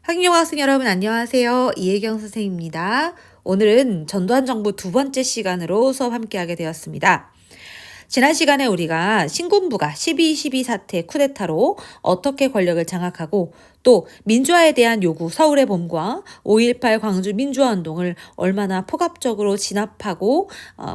학령 학생 여러분 안녕하세요. 이혜경 선생님입니다. 오늘은 전두환 정부 두 번째 시간으로 수업 함께하게 되었습니다. 지난 시간에 우리가 신군부가 12.12 사태 쿠데타로 어떻게 권력을 장악하고 또 민주화에 대한 요구 서울의 봄과 5.18 광주 민주화운동을 얼마나 폭압적으로 진압하고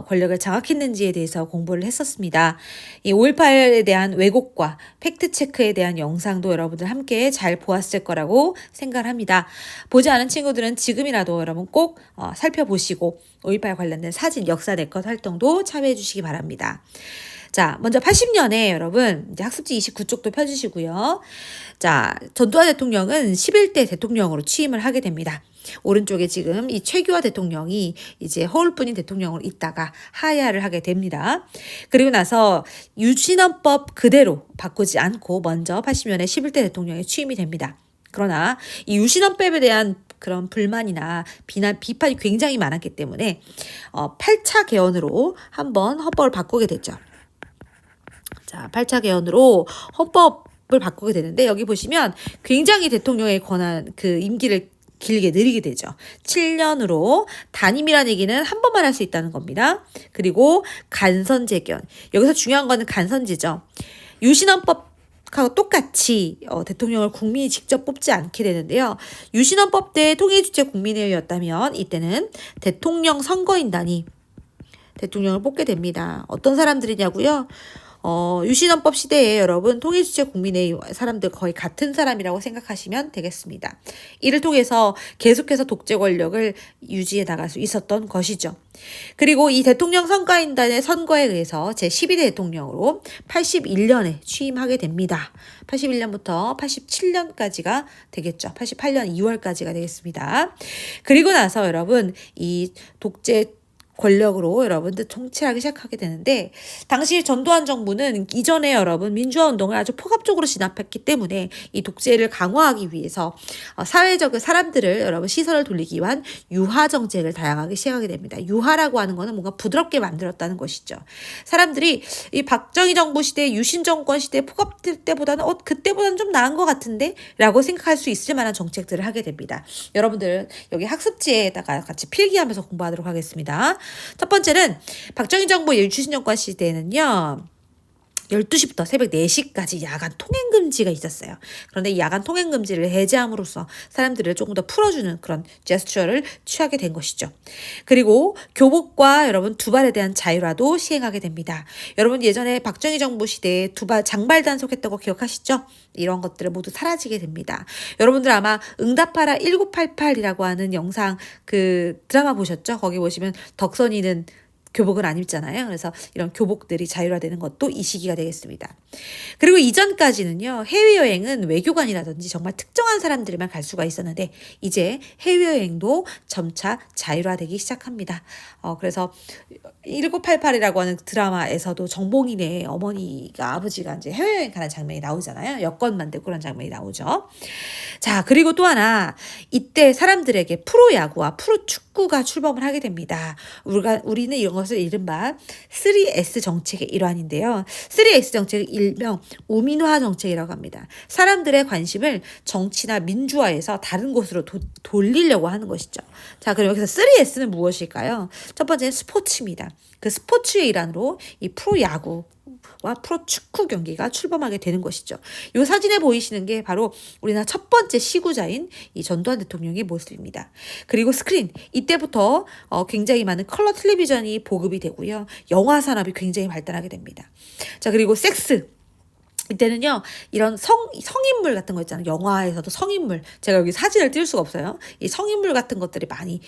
권력을 장악했는지에 대해서 공부를 했었습니다. 이 5.18에 대한 왜곡과 팩트체크에 대한 영상도 여러분들 함께 잘 보았을 거라고 생각합니다. 보지 않은 친구들은 지금이라도 여러분 꼭 살펴보시고 5.18 관련된 사진, 역사 네컷 활동도 참여해 주시기 바랍니다. 자, 먼저 80년에 여러분 이제 학습지 29쪽도 펴주시고요. 자, 전두환 대통령은 11대 대통령으로 취임을 하게 됩니다. 오른쪽에 지금 이 최규하 대통령이 이제 허울뿐인 대통령으로 있다가 하야를 하게 됩니다. 그리고 나서 유신헌법 그대로 바꾸지 않고 먼저 80년에 11대 대통령에 취임이 됩니다. 그러나 이 유신헌법에 대한 그런 불만이나 비판이 굉장히 많았기 때문에 8차 개헌으로 한번 헌법을 바꾸게 됐죠. 자, 8차 개헌으로 헌법을 바꾸게 되는데 여기 보시면 굉장히 대통령의 권한 임기를 길게 늘리게 되죠. 7년으로 단임이라는 얘기는 한 번만 할 수 있다는 겁니다. 그리고 간선제견. 여기서 중요한 거는 간선제죠. 유신헌법하고 똑같이 대통령을 국민이 직접 뽑지 않게 되는데요. 유신헌법 때 통일주체 국민회의였다면 이때는 대통령 선거인단이 대통령을 뽑게 됩니다. 어떤 사람들이냐고요? 유신헌법 시대에 여러분 통일주체 국민의 사람들 거의 같은 사람이라고 생각하시면 되겠습니다. 이를 통해서 계속해서 독재 권력을 유지해 나갈 수 있었던 것이죠. 그리고 이 대통령 선거인단의 선거에 의해서 제12대 대통령으로 81년에 취임하게 됩니다. 81년부터 87년까지가 되겠죠. 88년 2월까지가 되겠습니다. 그리고 나서 여러분 이 독재 권력으로 여러분들 통치하기 시작하게 되는데 당시 전두환 정부는 이전에 여러분 민주화 운동을 아주 폭압적으로 진압했기 때문에 이 독재를 강화하기 위해서 사회적 사람들을 여러분 시선을 돌리기 위한 유화 정책을 다양하게 시행하게 됩니다. 유화라고 하는 거는 뭔가 부드럽게 만들었다는 것이죠. 사람들이 이 박정희 정부 시대, 유신 정권 시대 폭압 때보다는 그때보다는 좀 나은 것 같은데 라고 생각할 수 있을 만한 정책들을 하게 됩니다. 여러분들 여기 학습지에다가 같이 필기하면서 공부하도록 하겠습니다. 첫 번째는 박정희 정부 유신 정권 시대에는요. 12시부터 새벽 4시까지 야간 통행금지가 있었어요. 그런데 이 야간 통행금지를 해제함으로써 사람들을 조금 더 풀어주는 그런 제스처를 취하게 된 것이죠. 그리고 교복과 여러분 두발에 대한 자율화도 시행하게 됩니다. 여러분 예전에 박정희 정부 시대에 두발 장발 단속했다고 기억하시죠? 이런 것들을 모두 사라지게 됩니다. 여러분들 아마 응답하라 1988이라고 하는 영상 드라마 보셨죠? 거기 보시면 덕선이는 교복을 안 입잖아요. 그래서 이런 교복들이 자율화되는 것도 이 시기가 되겠습니다. 그리고 이전까지는요. 해외여행은 외교관이라든지 정말 특정한 사람들만 갈 수가 있었는데 이제 해외여행도 점차 자율화되기 시작합니다. 그래서 1988이라고 하는 드라마에서도 정봉인의 어머니가 아버지가 이제 해외여행 가는 장면이 나오잖아요. 여권 만들고 그런 장면이 나오죠. 자, 그리고 또 하나 이때 사람들에게 프로야구와 프로축구가 출범을 하게 됩니다. 우리는 이런 것을 이른바 3S 정책의 일환인데요. 3S 정책은 일명 우민화 정책이라고 합니다. 사람들의 관심을 정치나 민주화에서 다른 곳으로 돌리려고 하는 것이죠. 자, 그럼 여기서 3S는 무엇일까요? 첫 번째는 스포츠입니다. 그 스포츠의 일환으로 이 프로야구 와 프로축구 경기가 출범하게 되는 것이죠. 이 사진에 보이시는 게 바로 우리나라 첫 번째 시구자인 이 전두환 대통령의 모습입니다. 그리고 스크린 이때부터 굉장히 많은 컬러 텔레비전이 보급이 되고요. 영화 산업이 굉장히 발달하게 됩니다. 자, 그리고 섹스 이때는요, 이런 성인물 같은 거 있잖아요. 영화에서도 성인물. 제가 여기 사진을 띄울 수가 없어요. 이 성인물 같은 것들이 많이,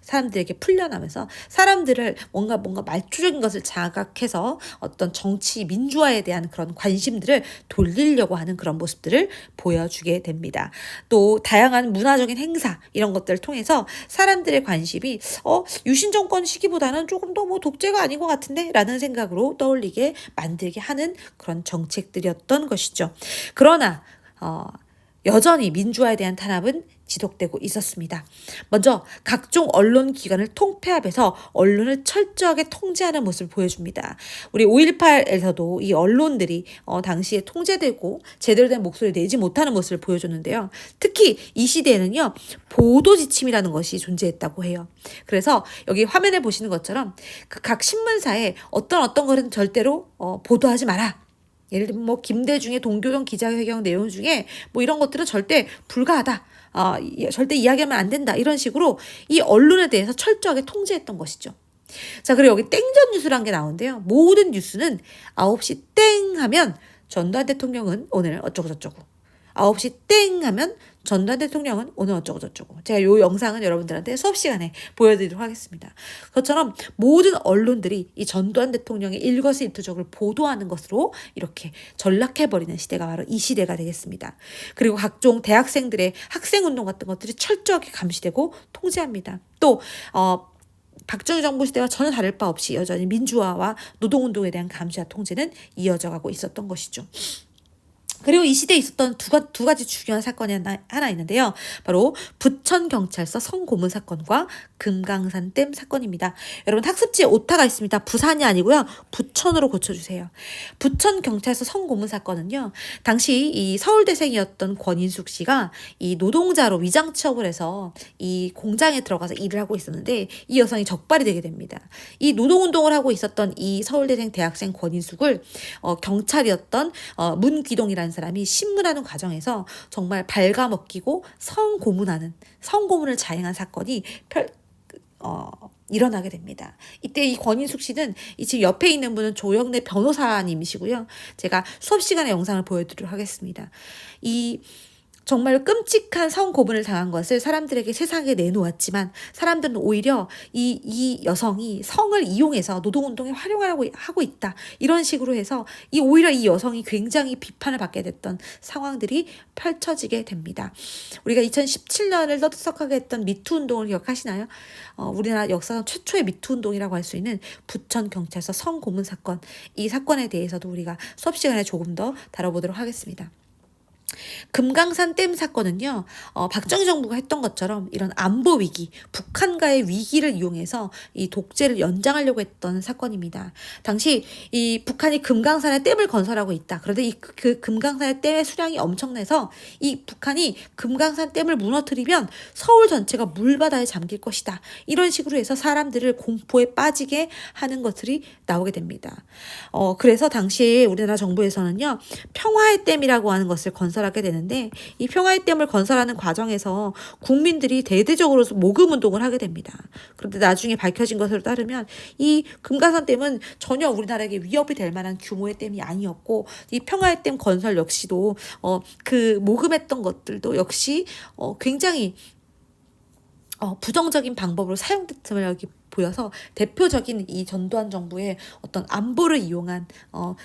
사람들에게 풀려나면서 사람들을 뭔가 말초적인 것을 자각해서 어떤 정치, 민주화에 대한 그런 관심들을 돌리려고 하는 그런 모습들을 보여주게 됩니다. 또, 다양한 문화적인 행사, 이런 것들을 통해서 사람들의 관심이, 유신정권 시기보다는 조금 더 독재가 아닌 것 같은데? 라는 생각으로 떠올리게 만들게 하는 그런 정책들이 었던 것이죠. 그러나 여전히 민주화에 대한 탄압은 지속되고 있었습니다. 먼저 각종 언론 기관을 통폐합해서 언론을 철저하게 통제하는 모습을 보여줍니다. 우리 5.18에서도 이 언론들이 당시에 통제되고 제대로 된 목소리를 내지 못하는 모습을 보여줬는데요. 특히 이 시대에는요, 보도 지침이라는 것이 존재했다고 해요. 그래서 여기 화면에 보시는 것처럼 그 각 신문사에 어떤 것은 절대로 보도하지 마라. 예를 들면 뭐 김대중의 동교동 기자회견 내용 중에 뭐 이런 것들은 절대 불가하다. 절대 이야기하면 안 된다. 이런 식으로 이 언론에 대해서 철저하게 통제했던 것이죠. 자, 그리고 여기 땡전 뉴스라는 게 나오는데요. 모든 뉴스는 9시 땡 하면 전두환 대통령은 오늘 어쩌고 저쩌고, 9시 땡 하면 전두환 대통령은 오늘 어쩌고 저쩌고. 제가 이 영상은 여러분들한테 수업 시간에 보여드리도록 하겠습니다. 그것처럼 모든 언론들이 이 전두환 대통령의 일거수일투족을 보도하는 것으로 이렇게 전락해버리는 시대가 바로 이 시대가 되겠습니다. 그리고 각종 대학생들의 학생운동 같은 것들이 철저하게 감시되고 통제합니다. 또 박정희 정부 시대와 전혀 다를 바 없이 여전히 민주화와 노동운동에 대한 감시와 통제는 이어져 가고 있었던 것이죠. 그리고 이 시대에 있었던 두 가지 중요한 사건이 하나 있는데요. 바로 부천경찰서 성고문 사건과 금강산댐 사건입니다. 여러분 학습지에 오타가 있습니다. 부산이 아니고요. 부천으로 고쳐주세요. 부천경찰서 성고문 사건은요. 당시 이 서울대생이었던 권인숙 씨가 이 노동자로 위장 취업을 해서 이 공장에 들어가서 일을 하고 있었는데 이 여성이 적발이 되게 됩니다. 이 노동운동을 하고 있었던 이 서울대생 대학생 권인숙을 경찰이었던 문귀동이라는 사람이 신문하는 과정에서 정말 발가벗기고 성고문을 자행한 사건이 일어나게 됩니다. 이때 이 권인숙 씨는 지금 옆에 있는 분은 조영래 변호사님이시고요. 제가 수업 시간에 영상을 보여드리도록 하겠습니다. 정말 끔찍한 성고문을 당한 것을 사람들에게 세상에 내놓았지만 사람들은 오히려 이 여성이 성을 이용해서 노동운동에 활용하고 하고 있다. 이런 식으로 해서 오히려 이 여성이 굉장히 비판을 받게 됐던 상황들이 펼쳐지게 됩니다. 우리가 2017년을 떠들썩하게 했던 미투운동을 기억하시나요? 우리나라 역사상 최초의 미투운동이라고 할 수 있는 부천경찰서 성고문 사건. 이 사건에 대해서도 우리가 수업 시간에 조금 더 다뤄보도록 하겠습니다. 금강산댐 사건은요, 박정희 정부가 했던 것처럼 이런 안보 위기, 북한과의 위기를 이용해서 이 독재를 연장하려고 했던 사건입니다. 당시 이 북한이 금강산에 댐을 건설하고 있다. 그런데 그 금강산의 댐의 수량이 엄청나서 이 북한이 금강산 댐을 무너뜨리면 서울 전체가 물바다에 잠길 것이다. 이런 식으로 해서 사람들을 공포에 빠지게 하는 것들이 나오게 됩니다. 그래서 당시에 우리나라 정부에서는요, 평화의 댐이라고 하는 것을 건설하게 되는데 이 평화의 댐을 건설하는 과정에서 국민들이 대대적으로 모금 운동을 하게 됩니다. 그런데 나중에 밝혀진 것으로 따르면 이 금강산 댐은 전혀 우리나라에게 위협이 될 만한 규모의 댐이 아니었고 이 평화의 댐 건설 역시도 그 모금했던 것들도 역시 굉장히 부정적인 방법으로 사용됐음을 여기 보여서 대표적인 이 전두환 정부의 어떤 안보를 이용한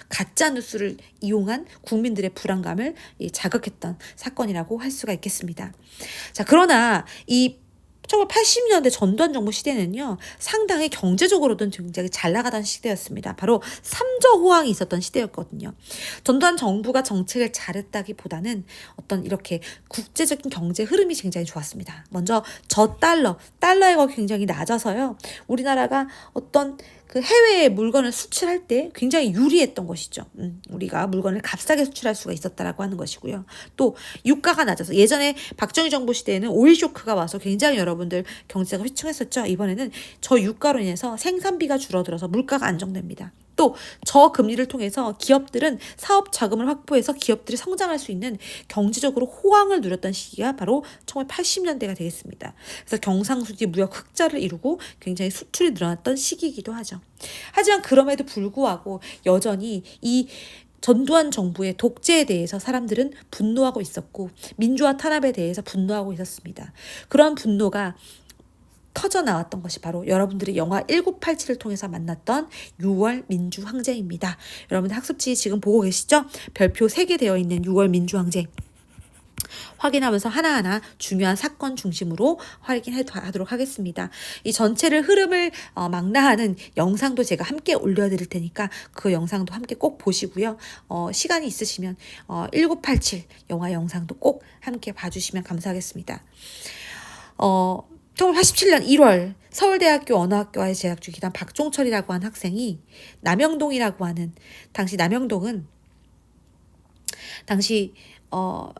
가짜 뉴스를 이용한 국민들의 불안감을 자극했던 사건이라고 할 수가 있겠습니다. 자, 그러나 이 1980년대 전두환 정부 시대는요, 상당히 경제적으로는 굉장히 잘 나가던 시대였습니다. 바로 삼저 호황이 있었던 시대였거든요. 전두환 정부가 정책을 잘했다기보다는 어떤 이렇게 국제적인 경제 흐름이 굉장히 좋았습니다. 먼저 달러의 거 굉장히 낮아서요. 우리나라가 어떤 그 해외에 물건을 수출할 때 굉장히 유리했던 것이죠. 우리가 물건을 값싸게 수출할 수가 있었다라고 하는 것이고요. 또 유가가 낮아서 예전에 박정희 정부 시대에는 오일 쇼크가 와서 굉장히 여러분들 경제가 휘청했었죠. 이번에는 저유가로 인해서 생산비가 줄어들어서 물가가 안정됩니다. 또 저금리를 통해서 기업들은 사업 자금을 확보해서 기업들이 성장할 수 있는 경제적으로 호황을 누렸던 시기가 바로 1980년대가 되겠습니다. 그래서 경상수지 무역 흑자를 이루고 굉장히 수출이 늘어났던 시기이기도 하죠. 하지만 그럼에도 불구하고 여전히 이 전두환 정부의 독재에 대해서 사람들은 분노하고 있었고 민주화 탄압에 대해서 분노하고 있었습니다. 그런 분노가 터져 나왔던 것이 바로 여러분들이 영화 1987을 통해서 만났던 6월 민주항쟁입니다. 여러분들 학습지 지금 보고 계시죠? 별표 3개 되어 있는 6월 민주항쟁. 확인하면서 하나하나 중요한 사건 중심으로 확인하도록 하겠습니다. 이 전체를 흐름을 망라하는 영상도 제가 함께 올려드릴 테니까 그 영상도 함께 꼭 보시고요. 시간이 있으시면 1987 영화 영상도 꼭 함께 봐주시면 감사하겠습니다. 1987년 1월 서울대학교 언어학과에 재학 중이던 박종철이라고 하는 학생이 남영동이라고 하는, 당시 남영동은 당시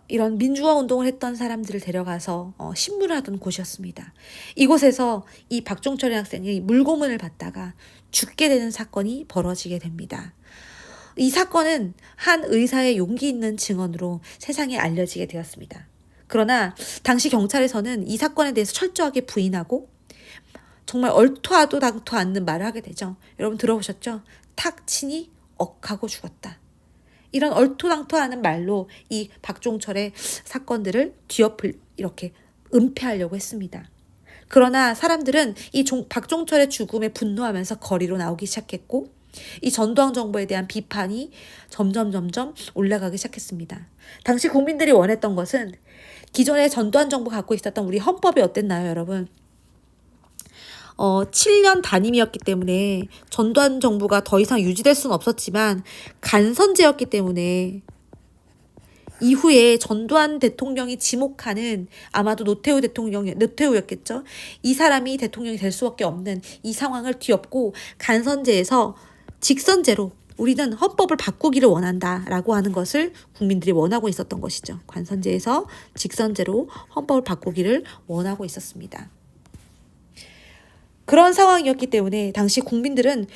이런 민주화 운동을 했던 사람들을 데려가서 신문을 하던 곳이었습니다. 이곳에서 이 박종철 학생이 물고문을 받다가 죽게 되는 사건이 벌어지게 됩니다. 이 사건은 한 의사의 용기 있는 증언으로 세상에 알려지게 되었습니다. 그러나 당시 경찰에서는 이 사건에 대해서 철저하게 부인하고 정말 얼토하도 당토 않는 말을 하게 되죠. 여러분 들어보셨죠? 탁 치니 억하고 죽었다. 이런 얼토당토하는 말로 이 박종철의 사건들을 뒤엎을, 이렇게 은폐하려고 했습니다. 그러나 사람들은 이 박종철의 죽음에 분노하면서 거리로 나오기 시작했고, 이 전두환 정부에 대한 비판이 점점 올라가기 시작했습니다. 당시 국민들이 원했던 것은 기존의 전두환 정부가 갖고 있었던 우리 헌법이 어땠나요, 여러분? 7년 단임이었기 때문에 전두환 정부가 더 이상 유지될 수는 없었지만 간선제였기 때문에 이후에 전두환 대통령이 지목하는, 아마도 노태우였겠죠. 이 사람이 대통령이 될 수밖에 없는 이 상황을 뒤엎고 간선제에서 직선제로 우리는 헌법을 바꾸기를 원한다라고 하는 것을 국민들이 원하고 있었던 것이죠. 관선제에서 직선제로 헌법을 바꾸기를 원하고 있었습니다. 그런 상황이었기 때문에 당시 국민들은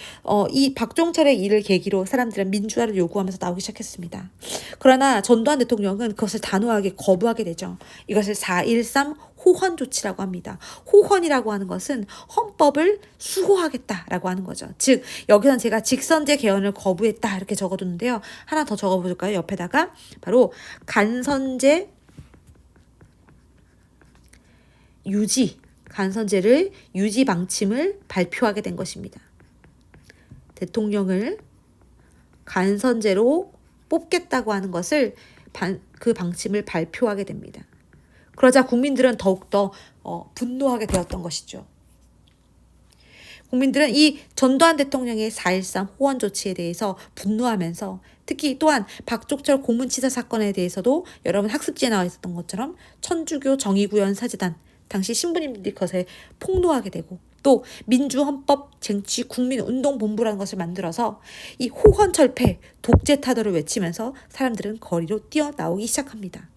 이 박종철의 일을 계기로 사람들은 민주화를 요구하면서 나오기 시작했습니다. 그러나 전두환 대통령은 그것을 단호하게 거부하게 되죠. 이것을 4.13 호헌 조치라고 합니다. 호헌이라고 하는 것은 헌법을 수호하겠다라고 하는 거죠. 즉 여기서는 제가 직선제 개헌을 거부했다 이렇게 적어뒀는데요. 하나 더 적어볼까요? 옆에다가 바로 간선제 간선제를 유지 방침을 발표하게 된 것입니다. 대통령을 간선제로 뽑겠다고 하는 것을 그 방침을 발표하게 됩니다. 그러자 국민들은 더욱더 분노하게 되었던 것이죠. 국민들은 이 전두환 대통령의 4.13 호헌 조치에 대해서 분노하면서, 특히 또한 박종철 고문치사 사건에 대해서도 여러분 학습지에 나와 있었던 것처럼 천주교 정의구현 사재단, 당시 신부님들이 그것에 폭로하게 되고, 또 민주헌법 쟁취국민운동본부라는 것을 만들어서 이 호헌철폐, 독재타도를 외치면서 사람들은 거리로 뛰어나오기 시작합니다.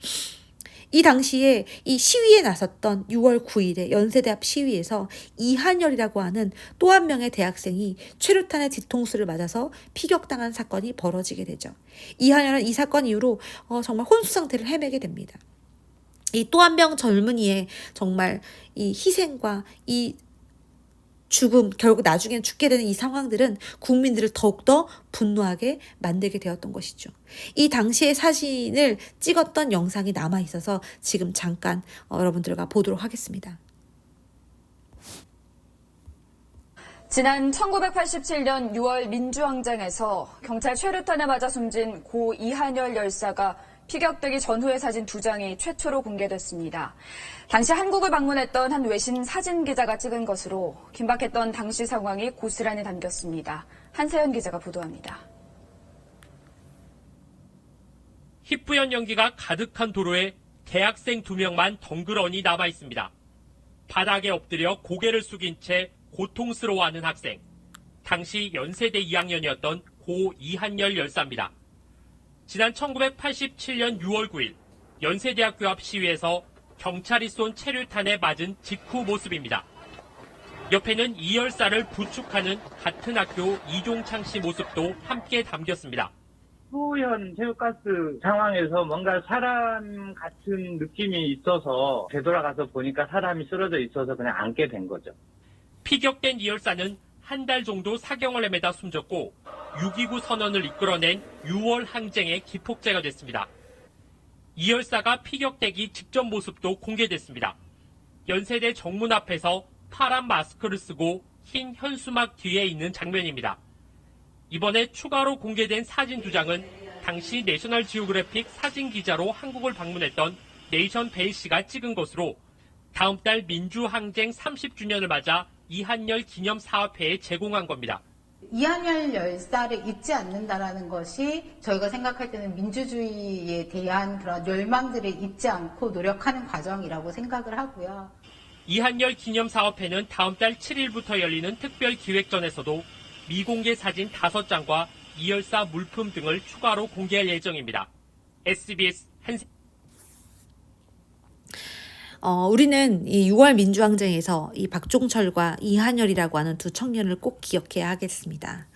이 당시에 이 시위에 나섰던 6월 9일에 연세대 앞 시위에서 이한열이라고 하는 또 한 명의 대학생이 최루탄의 뒤통수를 맞아서 피격당한 사건이 벌어지게 되죠. 이한열은 이 사건 이후로 정말 혼수 상태를 헤매게 됩니다. 이 또 한 명 젊은이의 정말 이 희생과 이 죽음, 결국 나중엔 죽게 되는 이 상황들은 국민들을 더욱더 분노하게 만들게 되었던 것이죠. 이 당시의 사진을 찍었던 영상이 남아있어서 지금 잠깐 여러분들과 보도록 하겠습니다. 지난 1987년 6월 민주항쟁에서 경찰 최루탄에 맞아 숨진 고 이한열 열사가 피격되기 전후의 사진 2장이 최초로 공개됐습니다. 당시 한국을 방문했던 한 외신 사진 기자가 찍은 것으로 긴박했던 당시 상황이 고스란히 담겼습니다. 한세연 기자가 보도합니다. 희뿌연 연기가 가득한 도로에 대학생 2명만 덩그러니 남아 있습니다. 바닥에 엎드려 고개를 숙인 채 고통스러워하는 학생. 당시 연세대 2학년이었던 고 이한열 열사입니다. 지난 1987년 6월 9일 연세대학교 앞 시위에서 경찰이 쏜 체류탄에 맞은 직후 모습입니다. 옆에는 이 열사를 부축하는 같은 학교 이종창 씨 모습도 함께 담겼습니다. 후연 체육가스 상황에서 뭔가 사람 같은 느낌이 있어서 되돌아가서 보니까 사람이 쓰러져 있어서 그냥 앉게 된 거죠. 피격된 이 열사는 한 달 정도 사경을 헤매다 숨졌고 6.29 선언을 이끌어낸 6월 항쟁의 기폭제가 됐습니다. 이 열사가 피격되기 직전 모습도 공개됐습니다. 연세대 정문 앞에서 파란 마스크를 쓰고 흰 현수막 뒤에 있는 장면입니다. 이번에 추가로 공개된 사진 2장은 당시 내셔널 지오그래픽 사진 기자로 한국을 방문했던 네이션 베일 씨가 찍은 것으로 다음 달 민주항쟁 30주년을 맞아 이한열 기념사업회에 제공한 겁니다. 이한열 열사를 잊지 않는다라는 것이 저희가 생각할 때는 민주주의에 대한 그런 열망들을 잊지 않고 노력하는 과정이라고 생각을 하고요. 이한열 기념사업회는 다음 달 7일부터 열리는 특별기획전에서도 미공개 사진 5장과 이열사 물품 등을 추가로 공개할 예정입니다. SBS 한세 우리는 이 6월 민주항쟁에서 이 박종철과 이한열이라고 하는 두 청년을 꼭 기억해야 하겠습니다.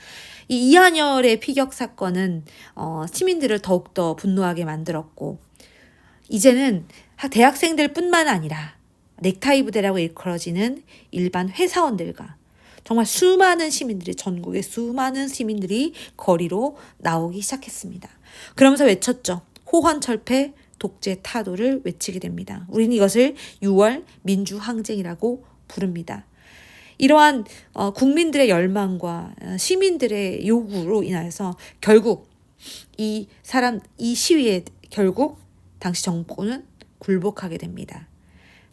이 이한열의 피격 사건은 시민들을 더욱더 분노하게 만들었고, 이제는 대학생들 뿐만 아니라 넥타이 부대라고 일컬어지는 일반 회사원들과 정말 수많은 시민들이, 전국의 수많은 시민들이 거리로 나오기 시작했습니다. 그러면서 외쳤죠. 호헌철폐, 독재 타도를 외치게 됩니다. 우리는 이것을 6월 민주항쟁이라고 부릅니다. 이러한 국민들의 열망과 시민들의 요구로 인하여서 결국 이 시위에 결국 당시 정부는 굴복하게 됩니다.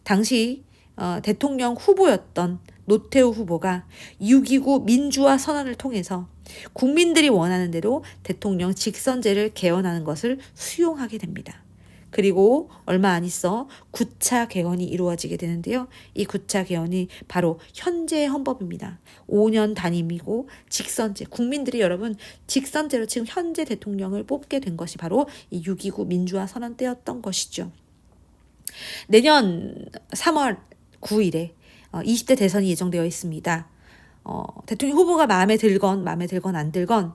당시 대통령 후보였던 노태우 후보가 6.29 민주화 선언을 통해서 국민들이 원하는 대로 대통령 직선제를 개헌하는 것을 수용하게 됩니다. 그리고 얼마 안 있어 9차 개헌이 이루어지게 되는데요. 이 9차 개헌이 바로 현재의 헌법입니다. 5년 단임이고 직선제, 국민들이 여러분 직선제로 지금 현재 대통령을 뽑게 된 것이 바로 이 6.29 민주화 선언 때였던 것이죠. 내년 3월 9일에 20대 대선이 예정되어 있습니다. 대통령 후보가 마음에 들건 안 들건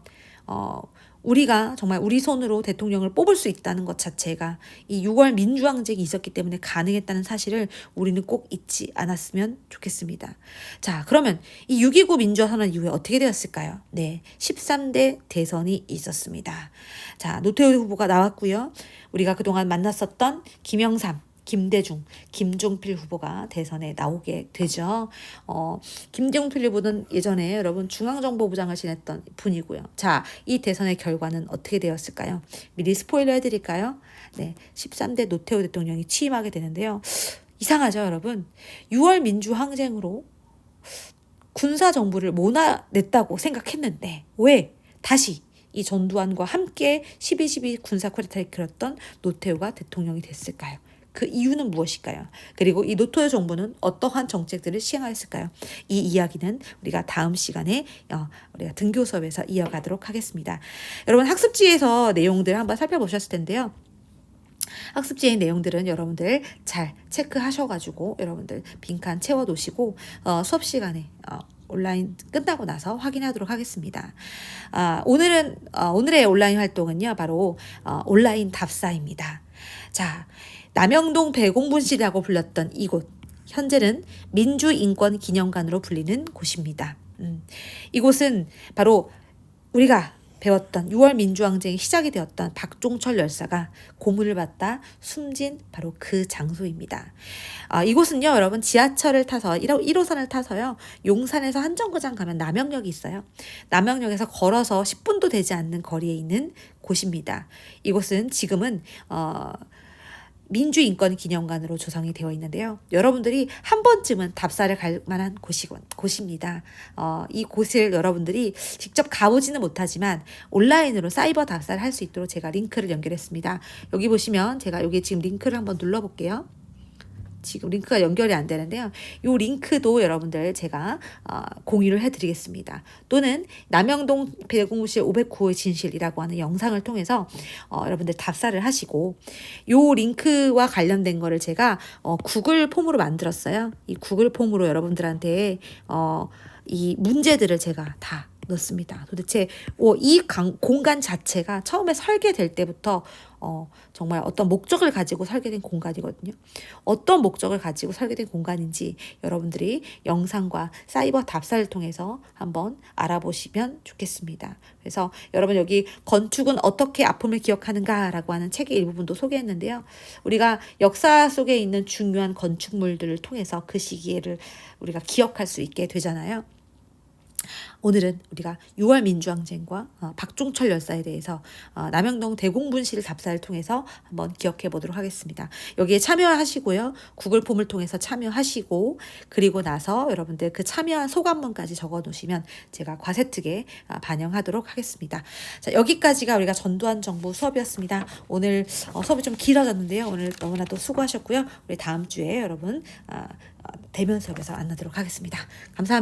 우리가 정말 우리 손으로 대통령을 뽑을 수 있다는 것 자체가 이 6월 민주항쟁이 있었기 때문에 가능했다는 사실을 우리는 꼭 잊지 않았으면 좋겠습니다. 자, 그러면 이 6.29 민주화 선언 이후에 어떻게 되었을까요? 네, 13대 대선이 있었습니다. 자, 노태우 후보가 나왔고요. 우리가 그동안 만났었던 김영삼, 김대중, 김종필 후보가 대선에 나오게 되죠. 김종필 후보는 예전에 여러분 중앙정보부장을 지냈던 분이고요. 자, 이 대선의 결과는 어떻게 되었을까요? 미리 스포일러 해드릴까요? 네, 13대 노태우 대통령이 취임하게 되는데요. 이상하죠, 여러분? 6월 민주항쟁으로 군사정부를 몰아냈다고 생각했는데 왜 다시 이 전두환과 함께 12.12 군사 쿠데타를 이끌었던 노태우가 대통령이 됐을까요? 그 이유는 무엇일까요? 그리고 이 노태우 정부는 어떠한 정책들을 시행하였을까요? 이 이야기는 우리가 다음 시간에 우리가 등교 수업에서 이어가도록 하겠습니다. 여러분 학습지에서 내용들 한번 살펴보셨을 텐데요. 학습지의 내용들은 여러분들 잘 체크하셔가지고 여러분들 빈칸 채워놓으시고 수업 시간에 온라인 끝나고 나서 확인하도록 하겠습니다. 오늘의 온라인 활동은요, 바로 온라인 답사입니다. 자, 남영동 배공분실이라고 불렸던 이곳, 현재는 민주인권기념관으로 불리는 곳입니다. 이곳은 바로 우리가 배웠던 6월 민주항쟁이 시작이 되었던 박종철 열사가 고문을 받다 숨진 바로 그 장소입니다. 이곳은요, 여러분 지하철을 타서 1호선을 타서요, 용산에서 한정거장 가면 남영역이 있어요. 남영역에서 걸어서 10분도 되지 않는 거리에 있는 곳입니다. 이곳은 지금은 민주인권기념관으로 조성이 되어 있는데요. 여러분들이 한 번쯤은 답사를 갈 만한 곳입니다. 이 곳을 여러분들이 직접 가보지는 못하지만 온라인으로 사이버 답사를 할 수 있도록 제가 링크를 연결했습니다. 여기 보시면 제가 여기 지금 링크를 한번 눌러볼게요. 지금 링크가 연결이 안 되는데요. 이 링크도 여러분들 제가 공유를 해드리겠습니다. 또는 남영동 배공무실 509호의 진실이라고 하는 영상을 통해서 여러분들 답사를 하시고, 이 링크와 관련된 거를 제가 구글 폼으로 만들었어요. 이 구글 폼으로 여러분들한테 이 문제들을 제가 다 넣습니다. 도대체 이 공간 자체가 처음에 설계될 때부터 정말 어떤 목적을 가지고 설계된 공간이거든요. 어떤 목적을 가지고 설계된 공간인지 여러분들이 영상과 사이버 답사를 통해서 한번 알아보시면 좋겠습니다. 그래서 여러분 여기 건축은 어떻게 아픔을 기억하는가라고 하는 책의 일부분도 소개했는데요. 우리가 역사 속에 있는 중요한 건축물들을 통해서 그 시기를 우리가 기억할 수 있게 되잖아요. 오늘은 우리가 6월 민주항쟁과 박종철 열사에 대해서 남영동 대공분실 답사를 통해서 한번 기억해 보도록 하겠습니다. 여기에 참여하시고요. 구글 폼을 통해서 참여하시고 그리고 나서 여러분들 그 참여한 소감문까지 적어 놓으시면 제가 과세특에 반영하도록 하겠습니다. 자, 여기까지가 우리가 전두환 정부 수업이었습니다. 오늘 수업이 좀 길어졌는데요. 오늘 너무나도 수고하셨고요. 우리 다음 주에 여러분 대면 수업에서 만나도록 하겠습니다. 감사합니다.